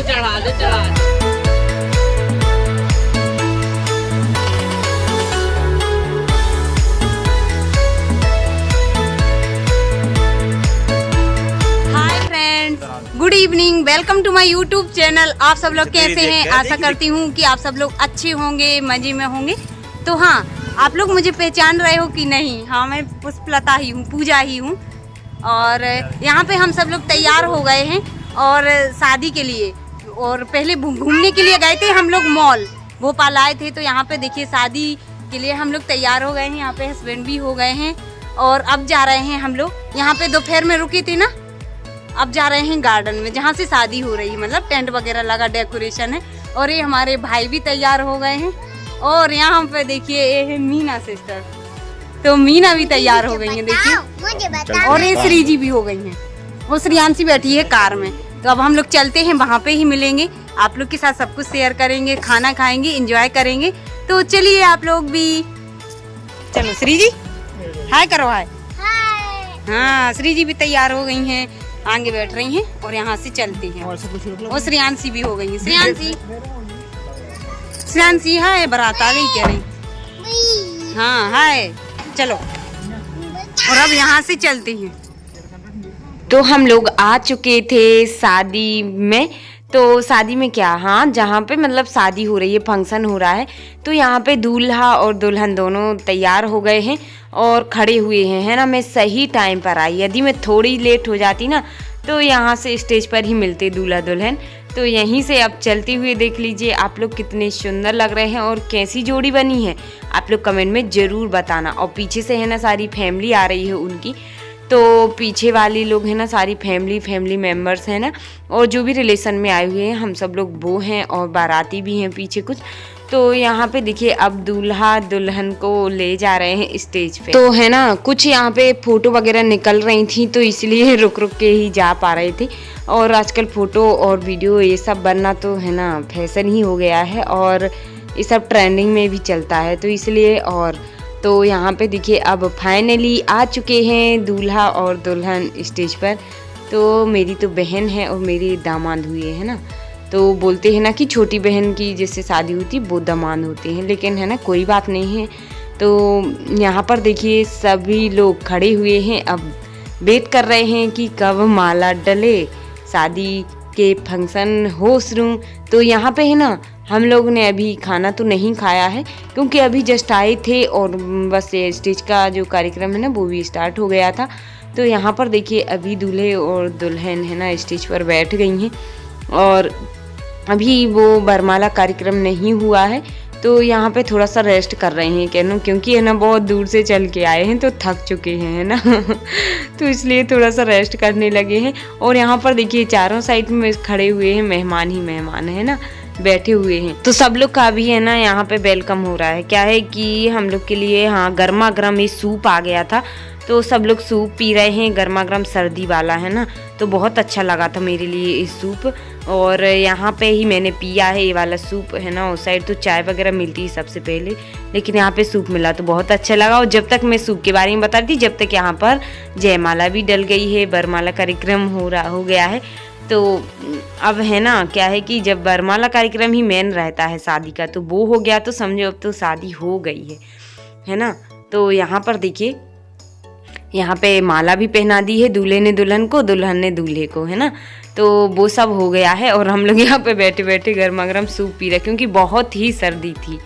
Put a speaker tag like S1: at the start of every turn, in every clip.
S1: चढ़ा दो चढ़ा दो।
S2: Good evening, welcome to my YouTube channel. आप सब लोग कैसे हैं? आशा करती हूँ कि आप सब लोग अच्छे होंगे, मजे में होंगे। तो हाँ, आप लोग मुझे पहचान रहे हो कि नहीं? हाँ, मैं पुष्पलता ही हूँ, पूजा ही हूँ। और यहाँ पे हम सब लोग तैयार हो गए हैं और शादी के लिए, और पहले घूमने के लिए गए थे हम लोग मॉल, भोपाल आए थे। तो यहाँ पे देखिए शादी के लिए हम लोग तैयार हो गए हैं। यहाँ पे हस्बैंड भी हो गए हैं और अब जा रहे हैं हम लोग। यहाँ पे दोपहर में रुके थे ना, अब जा रहे हैं गार्डन में जहाँ से शादी हो रही है, मतलब टेंट वगैरह लगा, डेकोरेशन है। और ये हमारे भाई भी तैयार हो गए हैं। और यहाँ पे देखिए ये है मीना सिस्टर, तो मीना भी तैयार हो गई है देखिए। और ये श्री जी भी हो गई हैं, वो श्रियांशी बैठी है कार में। तो अब हम लोग चलते हैं, वहाँ पे ही मिलेंगे, आप लोग के साथ सब कुछ शेयर करेंगे, खाना खाएंगे, इंजॉय करेंगे। तो चलिए आप लोग भी चलो। श्री जी हाय करो, हाय। हाँ, श्री जी भी तैयार हो गई हैं, आगे बैठ रही हैं और यहाँ से चलती हैं। और श्रियांशी भी हो गई है। श्रियांशी हाय, बारात आ गई कह रही। हाँ हाय, चलो। और अब यहाँ से चलती हैं। तो हम लोग आ चुके थे शादी में। तो शादी में क्या, हाँ, जहाँ पे मतलब शादी हो रही है, फंक्शन हो रहा है। तो यहाँ पे दूल्हा और दुल्हन दोनों तैयार हो गए हैं और खड़े हुए हैं, है ना। मैं सही टाइम पर आई, यदि मैं थोड़ी लेट हो जाती ना तो यहाँ से स्टेज पर ही मिलते दूल्हा दुल्हन। तो यहीं से अब चलते हुए देख लीजिए आप लोग कितने सुंदर लग रहे हैं और कैसी जोड़ी बनी है, आप लोग कमेंट में ज़रूर बताना। और पीछे से है ना सारी फैमिली आ रही है उनकी, तो पीछे वाली लोग हैं ना सारी फैमिली मेम्बर्स हैं ना, और जो भी रिलेशन में आए हुए हैं हम सब लोग वो हैं, और बाराती भी हैं पीछे कुछ। तो यहाँ पे देखिए अब दूल्हा दुल्हन को ले जा रहे हैं स्टेज पे। तो है ना कुछ यहाँ पे फ़ोटो वगैरह निकल रही थी, तो इसलिए रुक के ही जा पा रहे थे। और आजकल फ़ोटो और वीडियो ये सब बनना तो है ना फैशन ही हो गया है, और ये सब ट्रेंडिंग में भी चलता है, तो इसलिए। और तो यहाँ पे देखिए अब फाइनली आ चुके हैं दूल्हा और दुल्हन स्टेज पर। तो मेरी तो बहन है और मेरी दामाद हुए है ना। तो बोलते हैं ना कि छोटी बहन की जैसे शादी होती वो दामाद होते हैं, लेकिन है ना कोई बात नहीं है। तो यहाँ पर देखिए सभी लोग खड़े हुए हैं, अब वेट कर रहे हैं कि कब माला डले, शादी के फंक्शन हो शुरू। तो यहाँ पे है ना हम लोग ने अभी खाना तो नहीं खाया है, क्योंकि अभी जस्ट आए थे और बस स्टेज का जो कार्यक्रम है ना वो भी स्टार्ट हो गया था। तो यहाँ पर देखिए अभी दूल्हे और दुल्हन है ना स्टेज पर बैठ गई हैं, और अभी वो बरमाला कार्यक्रम नहीं हुआ है। तो यहाँ पे थोड़ा सा रेस्ट कर रहे हैं कहना, क्योंकि है ना बहुत दूर से चल के आए हैं तो थक चुके हैं, है ना। तो इसलिए थोड़ा सा रेस्ट करने लगे हैं। और यहाँ पर देखिए चारों साइड में खड़े हुए हैं मेहमान ही मेहमान, है ना, बैठे हुए हैं। तो सब लोग का भी है ना यहाँ पे वेलकम हो रहा है। क्या है कि हम लोग के लिए हाँ गर्मा गर्म ये सूप आ गया था, तो सब लोग सूप पी रहे हैं, गर्मा गर्म सर्दी वाला, है ना। तो बहुत अच्छा लगा था मेरे लिए ये सूप, और यहाँ पे ही मैंने पिया है ये वाला सूप, है ना। उस साइड तो चाय वगैरह मिलती है सबसे पहले, लेकिन यहाँ पे सूप मिला तो बहुत अच्छा लगा। और जब तक मैं सूप के बारे में बता रही थी, जब तक यहाँ पर जयमाला भी डल गई है, बरमाला कार्यक्रम हो गया है। तो अब है ना क्या है कि जब बरमाला कार्यक्रम ही मेन रहता है शादी का, तो वो हो गया तो समझो अब तो शादी हो गई है ना। तो यहाँ पर देखिए यहाँ पे माला भी पहना दी है, दूल्हे ने दुल्हन को, दुल्हन ने दूल्हे को, है ना। तो वो सब हो गया है और हम लोग यहाँ पे बैठे बैठे गर्मा गर्म सूप पी रहे, क्योंकि बहुत ही सर्दी थी,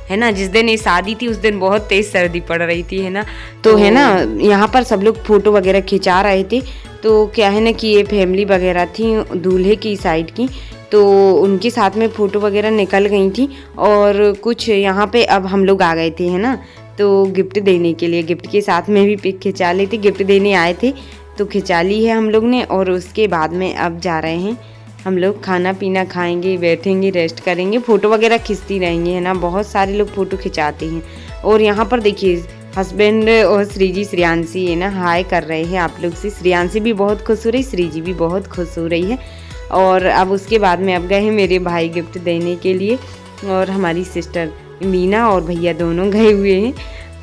S2: है ना। जिस दिन ये शादी थी उस दिन बहुत तेज़ सर्दी पड़ रही थी, है ना। तो है ना यहाँ पर सब लोग फ़ोटो वगैरह खिंचा रहे थे। तो क्या है ना कि ये फैमिली वगैरह थी दूल्हे की साइड की, तो उनके साथ में फ़ोटो वगैरह निकल गई थी। और कुछ यहाँ पे अब हम लोग आ गए थे, है ना, तो गिफ्ट देने के लिए, गिफ्ट के साथ में भी पिक खिंचा ली थी, गिफ्ट देने आए थे तो खिंचा ली है हम लोग ने। और उसके बाद में अब जा रहे हैं हम लोग, खाना पीना खाएंगे, बैठेंगे, रेस्ट करेंगे, फ़ोटो वगैरह खिंचती रहेंगे, है ना। बहुत सारे लोग फ़ोटो खिंचाते हैं। और यहाँ पर देखिए हस्बैंड और श्री जी श्रियांशी है ना हाय कर रहे हैं आप लोग से। श्रियांशी भी बहुत खुश हो रही, श्री जी भी बहुत खुश हो रही है। और अब उसके बाद में अब गए हैं मेरे भाई गिफ्ट देने के लिए, और हमारी सिस्टर मीना और भैया दोनों गए हुए हैं।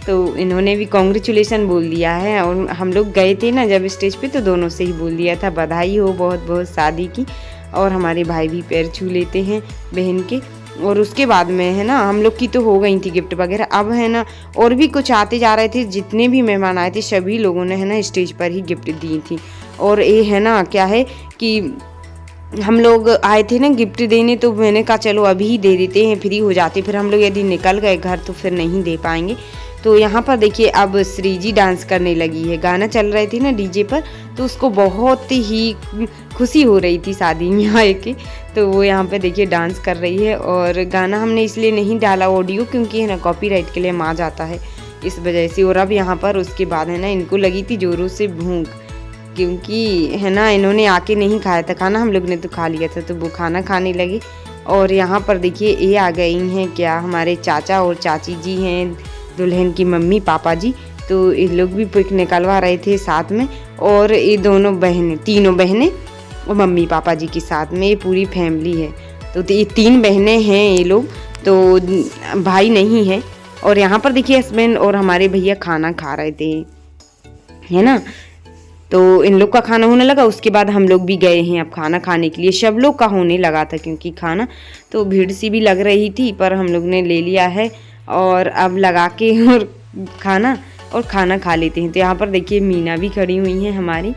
S2: तो इन्होंने भी कॉन्ग्रेचुलेसन बोल दिया है। और हम लोग गए थे ना जब स्टेज पे, तो दोनों से ही बोल दिया था बधाई हो बहुत बहुत शादी की। और हमारे भाई भी पैर छू लेते हैं बहन के। और उसके बाद में है ना हम लोग की तो हो गई थी गिफ्ट वगैरह। अब है ना और भी कुछ आते जा रहे थे, जितने भी मेहमान आए थे सभी लोगों ने है ना स्टेज पर ही गिफ्ट दी थी। और ये है ना क्या है कि हम लोग आए थे ना गिफ्ट देने, तो मैंने कहा चलो अभी ही दे देते हैं, फ्री हो जाते, फिर हम लोग यदि निकल गए घर तो फिर नहीं दे पाएंगे। तो यहाँ पर देखिए अब श्रीजी डांस करने लगी है, गाना चल रहे थे ना डीजे पर, तो उसको बहुत ही खुशी हो रही थी शादी में आए के, तो वो यहाँ पे देखिए डांस कर रही है। और गाना हमने इसलिए नहीं डाला ऑडियो क्योंकि है ना कॉपीराइट के लिए आ जाता है, इस वजह से। और अब यहाँ पर उसके बाद है ना इनको लगी थी जोरों से भूख, क्योंकि है ना इन्होंने आके नहीं खाया था खाना, हम लोग ने तो खा लिया था, तो वो खाना खाने लगी। और यहाँ पर देखिए ये आ गई हैं क्या, हमारे चाचा और चाची जी हैं, दुल्हन की मम्मी पापा जी, तो ये लोग भी पिक निकलवा रहे थे साथ में। और ये दोनों बहनें, तीनों बहनें और मम्मी पापा जी के साथ में ये पूरी फैमिली है। तो ये 3 बहनें हैं ये लोग, तो भाई नहीं है। और यहाँ पर देखिए हस्बैंड और हमारे भैया खाना खा रहे थे, है ना, तो इन लोग का खाना होने लगा। उसके बाद हम लोग भी गए हैं अब खाना खाने के लिए, सब लोग का होने लगा था क्योंकि खाना तो भीड़ सी भी लग रही थी, पर हम लोग ने ले लिया है और अब लगा के और खाना खा लेते हैं। तो यहाँ पर देखिए मीना भी खड़ी हुई हैं हमारी,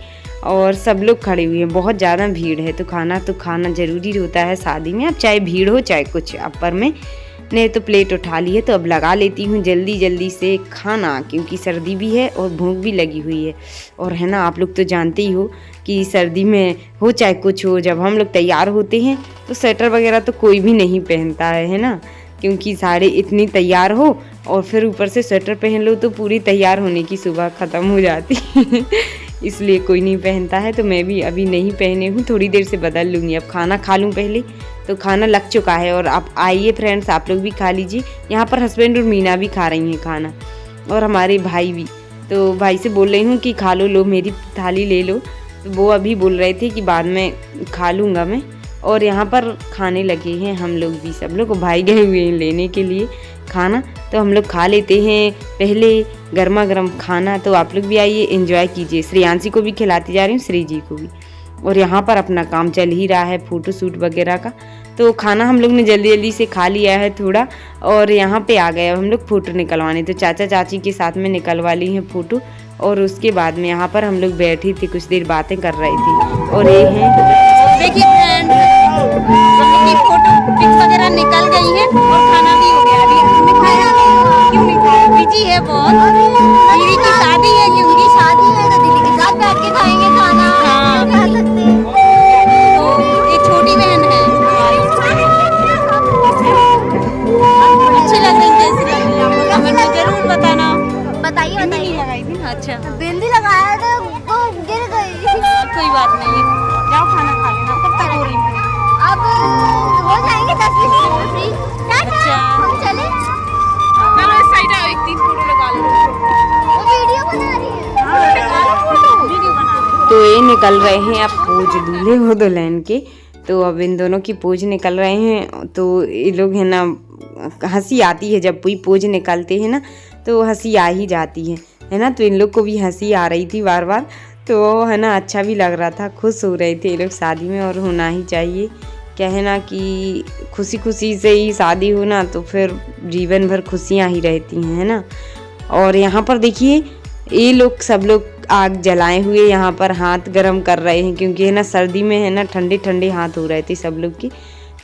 S2: और सब लोग खड़े हुए हैं, बहुत ज़्यादा भीड़ है, तो खाना ज़रूरी होता है शादी में, अब चाहे भीड़ हो चाहे कुछ। अपर में ने तो प्लेट उठा ली है, तो अब लगा लेती हूँ जल्दी से खाना, क्योंकि सर्दी भी है और भूख भी लगी हुई है। और है ना आप लोग तो जानते ही हो कि सर्दी में हो चाहे कुछ हो, जब हम लोग तैयार होते हैं तो स्वेटर वगैरह तो कोई भी नहीं पहनता है ना, क्योंकि साड़ी इतनी तैयार हो और फिर ऊपर से स्वेटर पहन लो तो पूरी तैयार होने की सुबह ख़त्म हो जाती इसलिए कोई नहीं पहनता है, तो मैं भी अभी नहीं पहने हूँ, थोड़ी देर से बदल लूँगी। अब खाना खा लूँ पहले, तो खाना लग चुका है। और आप आइए फ्रेंड्स, आप लोग भी खा लीजिए। यहाँ पर हस्बैंड और मीना भी खा रही हैं खाना, और हमारे भाई भी। तो भाई से बोल रही हूँ कि खा लो मेरी थाली ले लो, तो वो अभी बोल रहे थे कि बाद में खा लूँगा मैं। और यहाँ पर खाने लगे हैं हम लोग भी, सब लोग। भाई गए हुए हैं लेने के लिए खाना, तो हम लोग खा लेते हैं पहले गर्मा गर्म खाना। तो आप लोग भी आइए, एंजॉय कीजिए। श्रेयांशी को भी खिलाती जा रही हूँ, श्री जी को भी। और यहाँ पर अपना काम चल ही रहा है फ़ोटो शूट वगैरह का, तो खाना हम लोग ने जल्दी से खा लिया है थोड़ा। और यहाँ पे आ गए अब हम लोग फ़ोटो निकलवाने, तो चाचा चाची के साथ में निकलवा ली हैं फ़ोटो। और उसके बाद में यहाँ पर हम लोग बैठी थी, कुछ देर बातें कर रहे थे। और ये हैं देखिए फ्रेंड, हमने फोटो पिक वगैरह निकल गई है और खाना भी हो गया। अभी हमने खाया क्यों नहीं खाया, बिजी है बहुत, दीदी की शादी है, क्योंकि शादी है तो दीदी के साथ बैठ के खाएंगे खाना। हाँ खा सकते हैं, तो ये छोटी बहन है, अच्छी लग रही, कैसी लग रही है आपको कमेंट में जरूर बताना। बताइए लगाई थी, अच्छा बिंदी लगाया था वो गिर गई, कोई बात नहीं है, जाओ खाना खा लेना। कब तक हो रही है? अब हो जाएंगे 10-20 मिनट फ्री। अच्छा हम चले, चलो इस साइड आओ, एक 3 फोटो लगा लो। वो वीडियो बना रही है, हां लगा लो फोटो, वीडियो बना रही है। तो ये निकल रहे हैं अब पोज दूल्हे और दुल्हन के, तो अब इन दोनों की पोज निकल रहे हैं। तो ये लोग है ना, हंसी आती है जब कोई पोज निकालते हैं ना, तो हंसी आ ही जाती है ना। तो इन लोग को भी हंसी आ रही थी बार बार, तो है ना अच्छा भी लग रहा था, खुश हो रहे थे ये लोग शादी में। और होना ही चाहिए, क्या है ना कि खुशी से ही शादी हो ना, तो फिर जीवन भर खुशियाँ ही रहती हैं, है ना। और यहाँ पर देखिए ये लोग सब लोग आग जलाए हुए यहाँ पर हाथ गरम कर रहे हैं, क्योंकि है ना सर्दी में है ना ठंडे हाथ हो रहे थे सब लोग के,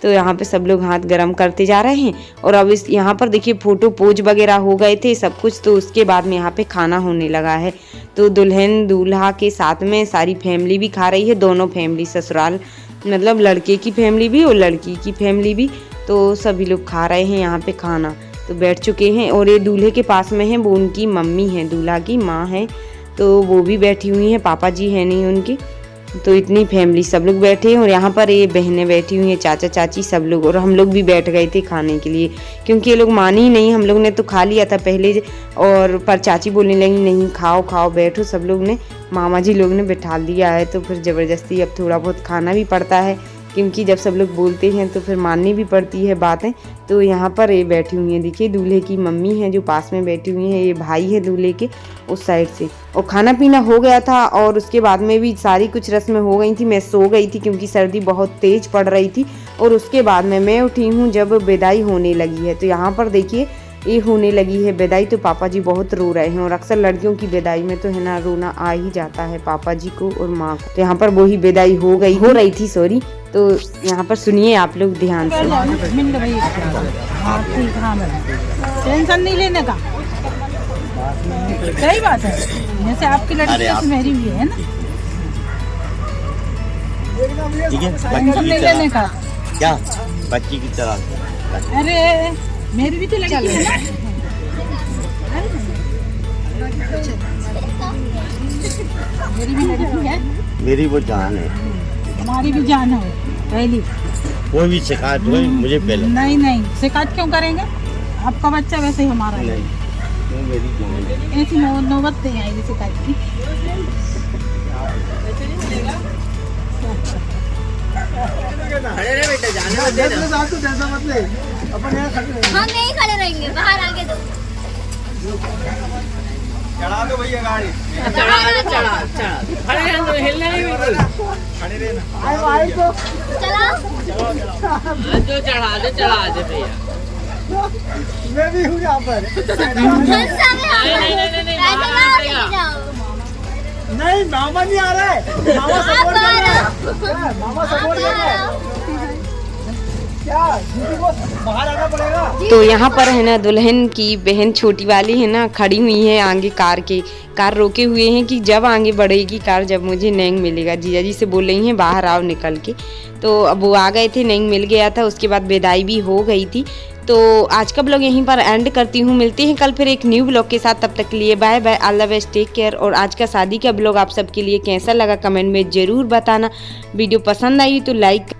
S2: तो यहाँ पे सब लोग हाथ गरम करते जा रहे हैं। और अब इस यहाँ पर देखिए फ़ोटो पोज वगैरह हो गए थे सब कुछ, तो उसके बाद में यहाँ पे खाना होने लगा है। तो दुल्हन दूल्हा के साथ में सारी फैमिली भी खा रही है, दोनों फैमिली, ससुराल मतलब लड़के की फैमिली भी और लड़की की फैमिली भी, तो सभी लोग खा रहे हैं यहाँ पे खाना, तो बैठ चुके हैं। और ये दूल्हे के पास में है, वो उनकी मम्मी है, दूल्हा की माँ है, तो वो भी बैठी हुई हैं, पापा जी है नहीं उनकी, तो इतनी फैमिली सब लोग बैठे हैं। और यहाँ पर ये बहनें बैठी हुई हैं, चाचा चाची सब लोग, और हम लोग भी बैठ गए थे खाने के लिए, क्योंकि ये लोग माने ही नहीं, हम लोग ने तो खा लिया था पहले, और पर चाची बोलने लगी नहीं खाओ बैठो, सब लोग ने, मामा जी लोग ने बैठा दिया है, तो फिर ज़बरदस्ती अब थोड़ा बहुत खाना भी पड़ता है, क्योंकि जब सब लोग बोलते हैं तो फिर माननी भी पड़ती है बातें। तो यहाँ पर ये बैठी हुई हैं, देखिए दूल्हे की मम्मी है जो पास में बैठी हुई हैं, ये भाई है दूल्हे के उस साइड से। और खाना पीना हो गया था और उसके बाद में भी सारी कुछ रस्में हो गई थी। मैं सो गई थी क्योंकि सर्दी बहुत तेज़ पड़ रही थी। और उसके बाद में मैं उठी हूँ जब विदाई होने लगी है। तो यहाँ पर देखिए ये होने लगी है विदाई, तो पापा जी बहुत रो रहे हैं। और अक्सर लड़कियों की विदाई में तो है ना रोना आ ही जाता है पापा जी को और माँ को। तो यहाँ पर वही विदाई हो रही थी सॉरी। तो यहाँ पर सुनिए आप लोग ध्यान से।
S1: टेंशन नहीं लेने का, सही बात है। जैसे आपकी लड़की मेरी भी है ना, टेंशन नहीं लेने का।
S3: क्या बच्ची की तरह?
S1: अरे मेरी भी तो लड़की है ना। मेरी भी लड़की है,
S3: मेरी वो जान है,
S1: हमारी भी जान है पहली।
S3: कोई भी शिकायत हो मुझे पहले।
S1: नहीं शिकायत क्यों करेंगे, आपका बच्चा वैसे ही हमारा है।
S3: तो मेरी जान है।
S1: ऐसी नौबत नहीं आएगी शिकायत की।
S4: हम नहीं खड़े रहेंगे, बाहर आगे दो।
S5: चढ़ा दो भैया गाड़ी।
S4: खड़े रहना, हिलना नहीं बिल्कुल।
S5: खड़े रहना।
S4: जो चढ़ा दे भैया।
S5: मैं भी हूँ यहाँ पर। नहीं मामा नहीं आ रहा है, मामा सपोर्ट कर रहा है, मामा सपोर्ट कर रहा है। क्या दीदी को बाहर आना पड़ेगा।
S2: तो यहाँ पर है ना दुल्हन की बहन छोटी वाली है ना खड़ी हुई है आगे कार रोके हुए हैं कि जब आगे बढ़ेगी कार जब मुझे नैंग मिलेगा। जीजा जी से बोल रही हैं बाहर आओ निकल के। तो अब वो आ गए थे, नैंग मिल गया था, उसके बाद विदाई भी हो गई थी। तो आज का ब्लॉग यहीं पर एंड करती हूँ। मिलते हैं कल फिर एक न्यू ब्लॉग के साथ, तब तक के लिए bye bye, all the best, take care. और आज का शादी का ब्लॉग आप सबके लिए कैसा लगा कमेंट में ज़रूर बताना। वीडियो पसंद आई तो लाइक